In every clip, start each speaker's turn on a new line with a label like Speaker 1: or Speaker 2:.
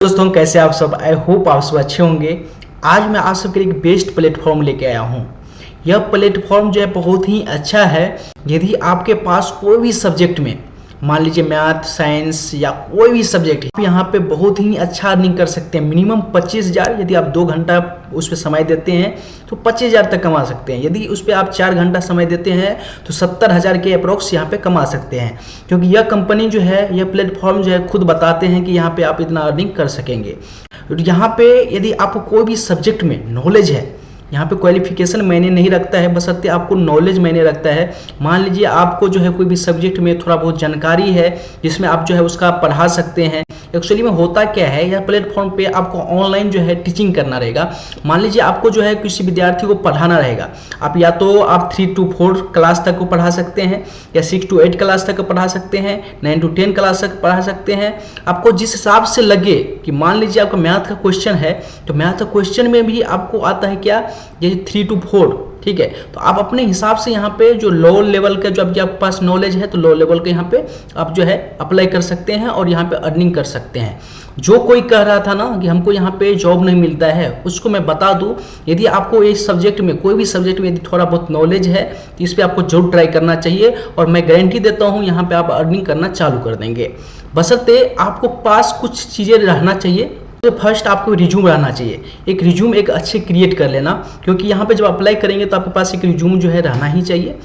Speaker 1: दोस्तों कैसे आप सब। आई होप आप सब अच्छे होंगे। आज मैं आप सबके लिए एक बेस्ट प्लेटफॉर्म लेके आया हूँ। यह प्लेटफॉर्म जो है बहुत ही अच्छा है। यदि आपके पास कोई भी सब्जेक्ट में, मान लीजिए मैथ, साइंस या कोई भी सब्जेक्ट, आप यहाँ पे बहुत ही अच्छा अर्निंग कर सकते हैं। मिनिमम 25,000, यदि आप 2 घंटा उस पर समय देते हैं तो 25,000 तक कमा सकते हैं। यदि उस पर आप 4 घंटा समय देते हैं तो 70,000 के अप्रोक्स यहाँ पे कमा सकते हैं। क्योंकि यह कंपनी जो है, यह प्लेटफॉर्म जो है, खुद बताते हैं कि यहाँ पे आप इतना अर्निंग कर सकेंगे। तो यहाँ पे यदि आपको कोई भी सब्जेक्ट में नॉलेज है, यहाँ पे क्वालिफिकेशन मायने नहीं रखता है, बशर्ते आपको नॉलेज मायने रखता है। मान लीजिए आपको जो है कोई भी सब्जेक्ट में थोड़ा बहुत जानकारी है जिसमें आप जो है उसका पढ़ा सकते हैं। एक्चुअली में होता क्या है, यह प्लेटफॉर्म पे आपको ऑनलाइन जो है टीचिंग करना रहेगा। मान लीजिए आपको जो है किसी विद्यार्थी को पढ़ाना रहेगा, आप या तो आप 3 to 4 क्लास तक को पढ़ा सकते हैं, या 6 to 8 क्लास तक पढ़ा सकते हैं, 9 to 10 क्लास तक पढ़ा सकते हैं। आपको जिस हिसाब से लगे कि मान लीजिए आपका मैथ का क्वेश्चन है तो मैथ का क्वेश्चन में भी आपको आता है क्या, ये 3 to 4, ठीक है। तो आप अपने हिसाब से यहाँ पे जो लो लेवल का जो आपके पास नॉलेज है तो लो लेवल के यहाँ पे आप जो है अप्लाई कर सकते हैं और यहाँ पे अर्निंग कर सकते हैं। जो कोई कह रहा था ना कि हमको यहाँ पे जॉब नहीं मिलता है, उसको मैं बता दूं, यदि आपको इस सब्जेक्ट में, कोई भी सब्जेक्ट में यदि थोड़ा बहुत नॉलेज है तो इस पर आपको जरूर ट्राई करना चाहिए। और मैं गारंटी देता हूँ यहाँ पे आप अर्निंग करना चालू कर देंगे। बशर्ते आपको पास कुछ चीज़ें रहना चाहिए। तो फर्स्ट आपको रिज्यूम रहना चाहिए। एक रिज्यूम एक अच्छे क्रिएट कर लेना, क्योंकि यहाँ पे जब अप्लाई करेंगे तो आपके पास एक रिज्यूम जो है रहना ही चाहिए।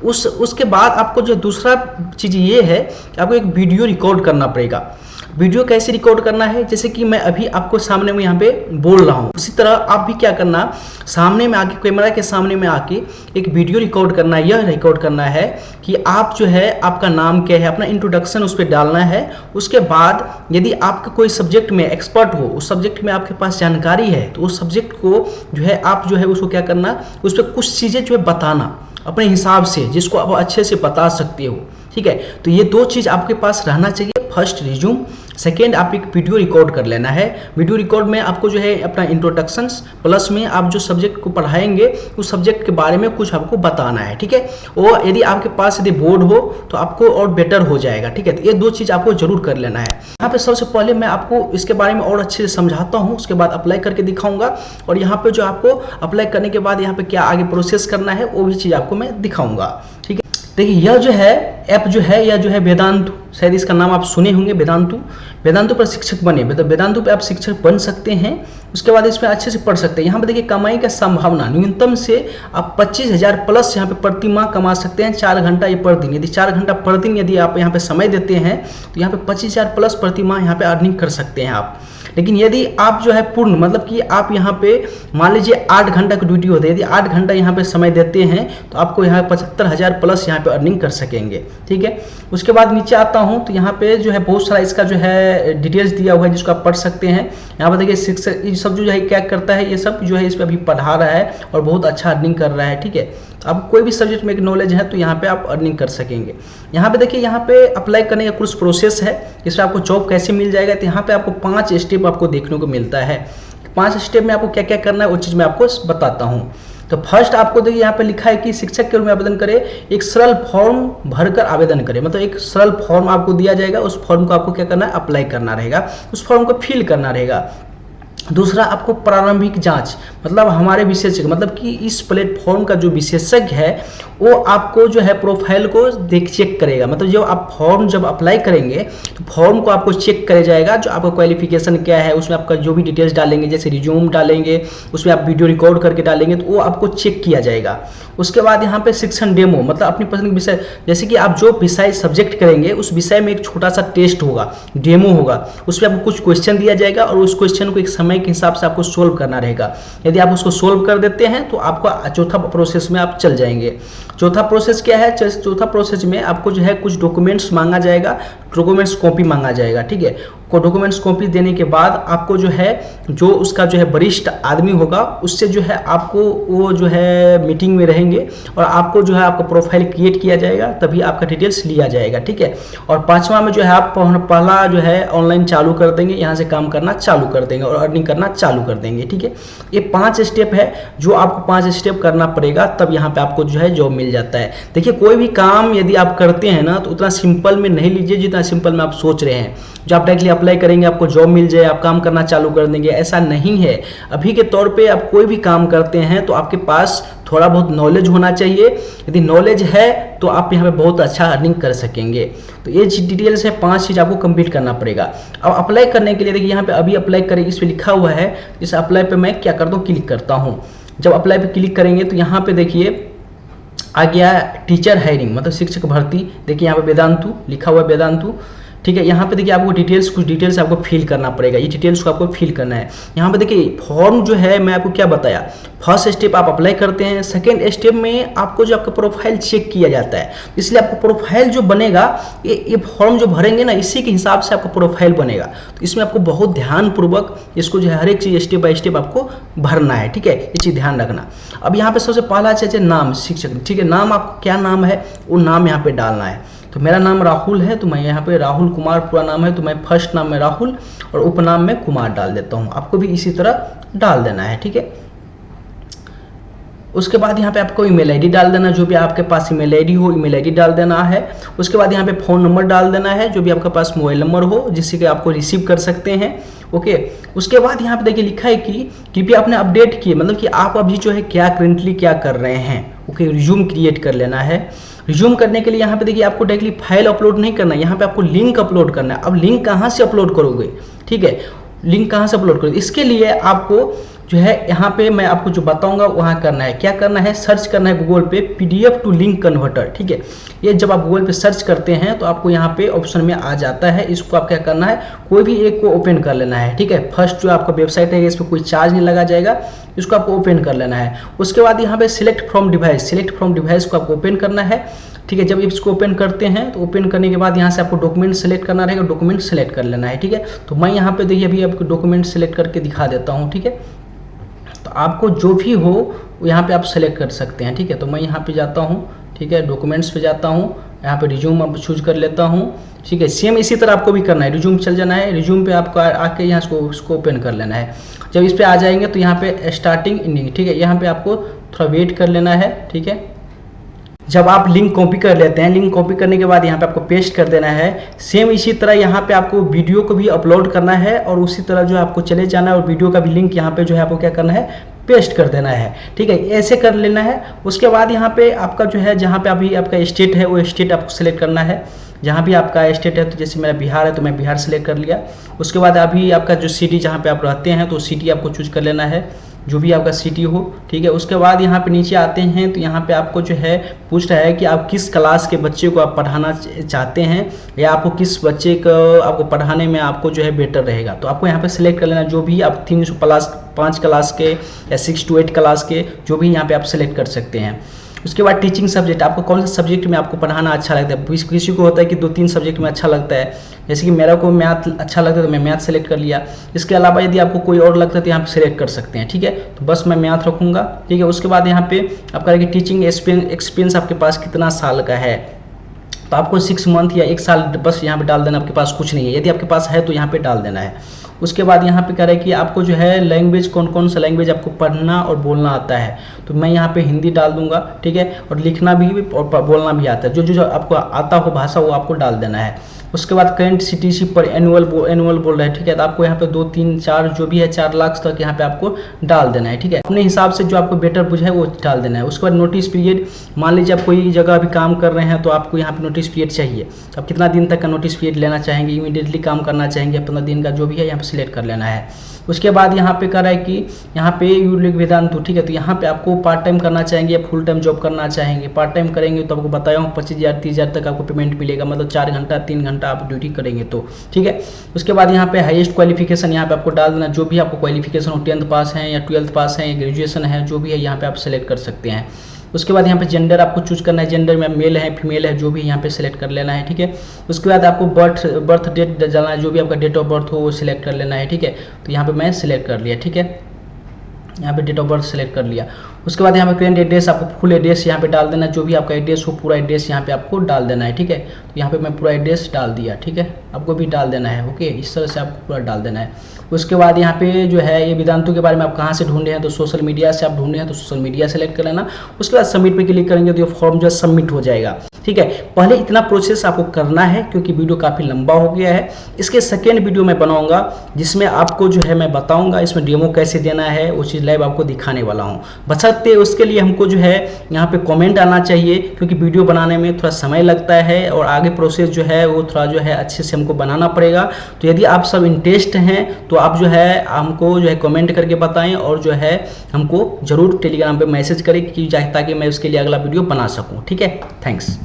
Speaker 1: उसके बाद आपको जो दूसरा चीज़ ये है कि आपको एक वीडियो रिकॉर्ड करना पड़ेगा। वीडियो कैसे रिकॉर्ड करना है, जैसे कि मैं अभी आपको सामने में यहाँ पे बोल रहा हूँ, उसी तरह आप भी क्या करना, सामने में आके, कैमरा के सामने में आके एक वीडियो रिकॉर्ड करना है। यह रिकॉर्ड करना है कि आप जो है, आपका नाम क्या है, अपना इंट्रोडक्शन उस पर डालना है। उसके बाद यदि आपका कोई सब्जेक्ट में एक्सपर्ट हो, उस सब्जेक्ट में आपके पास जानकारी है, तो उस सब्जेक्ट को जो है आप जो है उसको क्या करना, उस पर कुछ चीज़ें जो है बताना अपने हिसाब से, जिसको आप अच्छे से बता सकते हो, ठीक है। तो ये 2 चीज़ आपके पास रहना चाहिए। फर्स्ट रिज्यूम, सेकेंड आप एक वीडियो रिकॉर्ड कर लेना है। वीडियो रिकॉर्ड में आपको जो है अपना इंट्रोडक्शन प्लस में आप जो सब्जेक्ट को पढ़ाएंगे उस सब्जेक्ट के बारे में कुछ आपको बताना है, ठीक है। और यदि आपके पास यदि बोर्ड हो तो आपको और बेटर हो जाएगा, ठीक है। तो ये 2 चीज़ आपको जरूर कर लेना है। यहाँ पे सबसे पहले मैं आपको इसके बारे में और अच्छे से समझाता हूँ, उसके बाद अप्लाई करके दिखाऊंगा। और यहाँ पे जो आपको अप्लाई करने के बाद यहाँ पे क्या आगे प्रोसेस करना है वो भी चीज़ आपको मैं दिखाऊंगा, ठीक है। देखिए यह जो है ऐप जो है, यह जो है वेदांतु, शायद इसका नाम आप सुने होंगे, वेदांतु पर शिक्षक बने, मतलब वेदांतु पे आप शिक्षक बन सकते हैं। उसके बाद इसमें अच्छे से पढ़ सकते हैं। यहाँ पे देखिए कमाई का संभावना न्यूनतम से आप 25,000 प्लस यहाँ पे प्रति माह कमा सकते हैं। 4 घंटा ये पर दिन, यदि 4 घंटा पर दिन यदि आप यहाँ पे समय देते हैं तो यहाँ पे 25,000 प्लस प्रति माह यहाँ पे अर्निंग कर सकते हैं आप। लेकिन यदि आप जो है पूर्ण, मतलब कि आप यहाँ पे मान लीजिए 8 घंटा की ड्यूटी होती है, यदि 8 घंटा यहाँ पे समय देते हैं तो आपको यहाँ 75,000 प्लस यहाँ पे अर्निंग कर सकेंगे, ठीक है। उसके बाद नीचे आता हूँ तो यहाँ पे जो है बहुत सारा इसका जो है डिटेल्स दिया हुआ है जिसको आप पढ़ सकते हैं। यहाँ पर देखिए शिक्षक ये सब जो है क्या करता है, ये सब जो है इस पर अभी पढ़ा रहा है और बहुत अच्छा अर्निंग कर रहा है, ठीक है। अब कोई भी सब्जेक्ट में एक नॉलेज है तो यहाँ पे आप अर्निंग कर सकेंगे। यहाँ पे देखिए, यहाँ पे अप्लाई करने का कुछ प्रोसेस है, इसमें आपको जॉब कैसे मिल जाएगा। तो यहाँ पे आपको 5 स्टेप आपको देखने को मिलता है। 5 स्टेप में आपको क्या क्या करना है वो चीज़ मैं आपको बताता हूँ। तो फर्स्ट आपको देखिए यहाँ पे लिखा है कि शिक्षक के रूप में आवेदन करें, एक सरल फॉर्म भरकर आवेदन करें। मतलब एक सरल फॉर्म आपको दिया जाएगा, उस फॉर्म को आपको क्या करना है, अप्लाई करना रहेगा, उस फॉर्म को फिल करना रहेगा। दूसरा आपको प्रारंभिक जांच, मतलब हमारे विशेषज्ञ, मतलब कि इस प्लेटफॉर्म का जो विशेषज्ञ है वो आपको जो है प्रोफाइल को चेक करेगा। मतलब जो आप फॉर्म जब अप्लाई करेंगे तो फॉर्म को आपको चेक करे जाएगा, जो आपका क्वालिफिकेशन क्या है, उसमें आपका जो भी डिटेल्स डालेंगे, जैसे रिज्यूम डालेंगे, उसमें आप वीडियो रिकॉर्ड करके डालेंगे तो वो आपको चेक किया जाएगा। उसके बाद यहाँ पे शिक्षण डेमो, मतलब अपनी पसंद के विषय, जैसे कि आप जो विषय सब्जेक्ट करेंगे उस विषय में एक छोटा सा टेस्ट होगा, डेमो होगा, उसमें आपको कुछ क्वेश्चन दिया जाएगा और उस क्वेश्चन को एक समय के हिसाब से आपको सोल्व करना रहेगा। यदि आप उसको सोल्व कर देते हैं तो आपको चौथा प्रोसेस में आप चल जाएंगे। चौथा प्रोसेस क्या है, चौथा प्रोसेस में आपको जो है कुछ डॉक्यूमेंट्स मांगा जाएगा, डॉक्यूमेंट्स कॉपी मांगा जाएगा, ठीक है। को डॉक्यूमेंट्स कॉपी देने के बाद आपको जो है, जो उसका जो है वरिष्ठ आदमी होगा उससे जो है आपको वो जो है मीटिंग में रहेंगे और आपको जो है आपका प्रोफाइल क्रिएट किया जाएगा, तभी आपका डिटेल्स लिया जाएगा, ठीक है। और 5वां में जो है आप पहला जो है ऑनलाइन चालू कर देंगे, यहाँ से काम करना चालू कर देंगे और अर्निंग अर्निंग करना चालू कर देंगे। ठीक है, ये 5 स्टेप है जो आपको 5 स्टेप करना पड़ेगा, तब यहाँ पे आपको जो है जॉब मिल जाता है। देखिए, कोई भी काम यदि आप करते हैं ना तो उतना सिंपल में नहीं लीजिए जितना सिंपल में आप सोच रहे हैं। जो आप डायरेक्टली अप्लाई करेंगे आपको जॉब मिल जाए, आप काम करना चालू कर देंगे, ऐसा नहीं है। अभी के तौर पे आप कोई भी काम करते हैं तो आपके पास थोड़ा बहुत नॉलेज होना चाहिए। यदि नॉलेज है तो आप यहाँ पे बहुत अच्छा अर्निंग कर सकेंगे। तो ये डिटेल्स है, 5 चीज़ आपको कंप्लीट करना पड़ेगा। अब अप्लाई करने के लिए देखिए यहाँ पे अभी अप्लाई करें इस पर लिखा हुआ है। इस अप्लाई पे मैं क्या करता हूँ, क्लिक करता हूँ। जब अप्लाई पे क्लिक करेंगे तो यहाँ पे देखिए आ गया टीचर हायरिंग, मतलब शिक्षक भर्ती। देखिए यहाँ पे वेदांतु लिखा हुआ है, वेदांतु। ठीक है, यहाँ पे देखिए आपको डिटेल्स, कुछ डिटेल्स आपको फिल करना पड़ेगा। ये डिटेल्स को आपको फिल करना है। यहाँ पे देखिए फॉर्म जो है मैं आपको क्या बताया, फर्स्ट स्टेप आप अप्लाई करते हैं, सेकंड स्टेप में आपको जो आपका प्रोफाइल चेक किया जाता है। इसलिए आपको प्रोफाइल जो बनेगा, ये फॉर्म जो भरेंगे ना, इसी के हिसाब से आपका प्रोफाइल बनेगा। तो इसमें आपको बहुत ध्यानपूर्वक इसको जो है हर एक चीज़ स्टेप बाय स्टेप आपको भरना है। ठीक है, ये चीज़ ध्यान रखना। अब यहाँ पे सबसे पहला चीज़ है नाम, शिक्षक। ठीक है, नाम आपको क्या नाम है वो नाम यहाँ पे डालना है। तो मेरा नाम राहुल है तो मैं यहाँ पे राहुल कुमार पूरा नाम है, तो मैं फर्स्ट नाम में राहुल और उपनाम में कुमार डाल देता हूँ। आपको भी इसी तरह डाल देना है। ठीक है, उसके बाद यहाँ पे आपको ईमेल आईडी डाल देना, जो भी आपके पास ईमेल आईडी हो ईमेल आईडी डाल देना है। उसके बाद यहाँ पे फ़ोन नंबर डाल देना है, जो भी आपके पास मोबाइल नंबर हो जिससे कि आपको रिसीव कर सकते हैं। ओके, उसके बाद यहाँ पे देखिए लिखा है कि कृपया आपने अपडेट किए, मतलब कि आप अभी जो है क्या करेंटली क्या कर रहे हैं। ओके, रिज्यूम क्रिएट कर लेना है। रिज्यूम करने के लिए यहाँ पे देखिए आपको डायरेक्टली फाइल अपलोड नहीं करना है, यहाँ पे आपको लिंक अपलोड करना है। अब लिंक कहाँ से अपलोड करोगे, ठीक है, लिंक कहाँ से अपलोड करोगे, इसके लिए आपको जो है यहाँ पे मैं आपको जो बताऊंगा वहाँ करना है। क्या करना है, सर्च करना है गूगल पे PDF टू लिंक कन्वर्टर। ठीक है, ये जब आप गूगल पे सर्च करते हैं तो आपको यहाँ पे ऑप्शन में आ जाता है। इसको आप क्या करना है, कोई भी एक को ओपन कर लेना है। ठीक है, फर्स्ट जो आपका वेबसाइट है इस पर कोई चार्ज नहीं लगा जाएगा, इसको आपको ओपन कर लेना है। उसके बाद यहाँ पे select from device, select from device को आपको ओपन करना है। ठीक है, जब इसको ओपन करते हैं तो ओपन करने के बाद यहाँ से आपको डॉक्यूमेंट सेलेक्ट करना रहेगा, डॉक्यूमेंट सेलेक्ट कर लेना है। ठीक है, तो मैं यहाँ पे देखिए अभी आपको डॉक्यूमेंट सेलेक्ट करके दिखा देता हूँ। ठीक है, तो आपको जो भी हो यहाँ पे आप सेलेक्ट कर सकते हैं। ठीक है, तो मैं यहाँ पे जाता हूँ। ठीक है, डॉक्यूमेंट्स पे जाता हूँ, यहाँ पे रिज्यूम आप चूज कर लेता हूँ। ठीक है, सेम इसी तरह आपको भी करना है, रिज्यूम चल जाना है। रिज्यूम पे आपको आके यहाँ इसको ओपन कर लेना है। जब इस पे आ जाएंगे तो यहाँ पे स्टार्टिंग एंडिंग, ठीक है, यहाँ पे आपको थोड़ा वेट कर लेना है। ठीक है, जब आप लिंक कॉपी कर लेते हैं, लिंक कॉपी करने के बाद यहाँ पे आपको पेस्ट कर देना है। सेम इसी तरह यहाँ पे आपको वीडियो को भी अपलोड करना है और उसी तरह जो आपको चले जाना है और वीडियो का भी लिंक यहाँ पे जो है आपको क्या करना है, पेस्ट कर देना है। ठीक है, ऐसे कर लेना है। उसके बाद यहाँ पे आपका जो है जहाँ पे अभी आपका स्टेट है वो स्टेट आपको सेलेक्ट करना है। जहाँ भी आपका स्टेट है, तो जैसे मेरा बिहार है तो मैं बिहार सेलेक्ट कर लिया। उसके बाद अभी आपका जो सिटी जहाँ पे आप रहते हैं तो सिटी आपको चूज कर लेना है, जो भी आपका सिटी हो। ठीक है, उसके बाद यहाँ पे नीचे आते हैं तो यहाँ पे आपको जो है पूछ रहा है कि आप किस क्लास के बच्चे को आप पढ़ाना चाहते हैं या आपको किस बच्चे को आपको पढ़ाने में आपको जो है बेटर रहेगा। तो आपको यहाँ पे सिलेक्ट कर लेना, जो भी आप 5 क्लास के या 6 to 8 क्लास के, जो भी यहाँ पे आप सिलेक्ट कर सकते हैं। उसके बाद टीचिंग सब्जेक्ट, आपको कौन सा सब्जेक्ट में आपको पढ़ाना अच्छा लगता है। किसी को होता है कि 2-3 सब्जेक्ट में अच्छा लगता है, जैसे कि मेरा को मैथ अच्छा लगता है तो मैं मैथ सेलेक्ट कर लिया। इसके अलावा यदि आपको कोई और लगता है तो यहाँ पे सिलेक्ट कर सकते हैं। ठीक है, तो बस मैं मैथ रखूँगा। ठीक है, उसके बाद यहाँ पे आपका कि टीचिंग एक्सपीरियंस आपके पास कितना साल का है, तो आपको 6 मंथ या 1 साल बस यहाँ पे डाल देना। आपके पास कुछ नहीं है, यदि आपके पास है तो यहाँ पे डाल देना है। उसके बाद यहाँ पे कह रहा है कि आपको जो है लैंग्वेज कौन सा लैंग्वेज आपको पढ़ना और बोलना आता है, तो मैं यहाँ पे हिंदी डाल दूंगा। ठीक है, और लिखना भी और बोलना भी आता है, जो आपको आता हो भाषा वो आपको डाल देना है। उसके बाद करंट CTC पर एनुअल बोल रहा है। ठीक है, तो आपको यहाँ पे 2, 3, 4 जो भी है 4 लाख तक यहाँ पे आपको डाल देना है। ठीक है, अपने हिसाब से जो आपको बेटर बुझाए वो डाल देना है। उसके बाद नोटिस पीरियड, मान लीजिए आप कोई जगह अभी काम कर रहे हैं तो आपको यहाँ पे नोटिस पीरियड चाहिए, तो आप कितना दिन तक का नोटिस पीरियड लेना चाहेंगे, इमीडिएटली काम करना चाहेंगे 15 दिन का, जो भी है यहाँ पे सिलेक्ट कर लेना है। उसके बाद यहाँ पे कह रहा है कि यहाँ पे यू लिख वेदांतु। ठीक है, तो यहाँ पे आपको पार्ट टाइम करना चाहेंगे या फुल टाइम जॉब करना चाहेंगे। पार्ट टाइम करेंगे तो आपको बताया हूँ 25,000 30,000 तक आपको पेमेंट मिलेगा, मतलब 4 घंटा 3 घंटा आप ड्यूटी करेंगे तो। ठीक है, उसके बाद यहाँ पे हाईएस्ट क्वालिफिकेशन यहाँ पे आपको डाल देना, जो भी आपको क्वालिफिकेशन हो, 10th पास है या 12th पास है या ग्रेजुएशन है, जो भी है यहाँ पे आप सेलेक्ट कर सकते हैं। उसके बाद यहाँ पे जेंडर आपको चूज करना है, जेंडर में मेल है फीमेल है जो भी यहाँ पे सेलेक्ट कर लेना है। ठीक है, उसके बाद आपको बर्थ डेट डालना है, जो भी आपका डेट ऑफ बर्थ हो वो सिलेक्ट कर लेना है। ठीक है, तो यहाँ पे मैं सिलेक्ट कर लिया। ठीक है, यहाँ पे डेट ऑफ बर्थ सेलेक्ट कर लिया। उसके बाद यहाँ पे करेंट एड्रेस, आपको फुल एड्रेस यहाँ पे डाल देना, जो भी आपका एड्रेस हो पूरा एड्रेस यहाँ पे आपको डाल देना है, ठीक है। तो यहाँ पे मैं पूरा एड्रेस डाल दिया, ठीक है, आपको भी डाल देना है, ओके, इस तरह से आपको पूरा डाल देना है। उसके बाद यहाँ पे जो है ये वेदांतु के बारे में आप कहाँ से ढूंढे हैं, तो सोशल मीडिया से आप ढूंढे हैं तो सोशल मीडिया सेलेक्ट कर लेना। उसके बाद सबमिट पे क्लिक करेंगे तो ये फॉर्म जो है सबमिट हो जाएगा, ठीक है। पहले इतना प्रोसेस आपको करना है क्योंकि वीडियो काफ़ी लंबा हो गया है। इसके सेकेंड वीडियो मैं बनाऊंगा जिसमें आपको जो है मैं बताऊंगा इसमें डेमो कैसे देना है, वो चीज़ लाइव आपको दिखाने वाला हूँ। बशर्ते उसके लिए हमको जो है यहाँ पे कमेंट आना चाहिए क्योंकि वीडियो बनाने में थोड़ा समय लगता है और आगे प्रोसेस जो है वो थोड़ा जो है अच्छे से हमको बनाना पड़ेगा। तो यदि आप सब इंटरेस्ट हैं तो आप जो है हमको जो है कमेंट करके बताएं और जो है हमको ज़रूर टेलीग्राम पे मैसेज करें कि ताकि मैं उसके लिए अगला वीडियो बना सकूं, ठीक है। थैंक्स।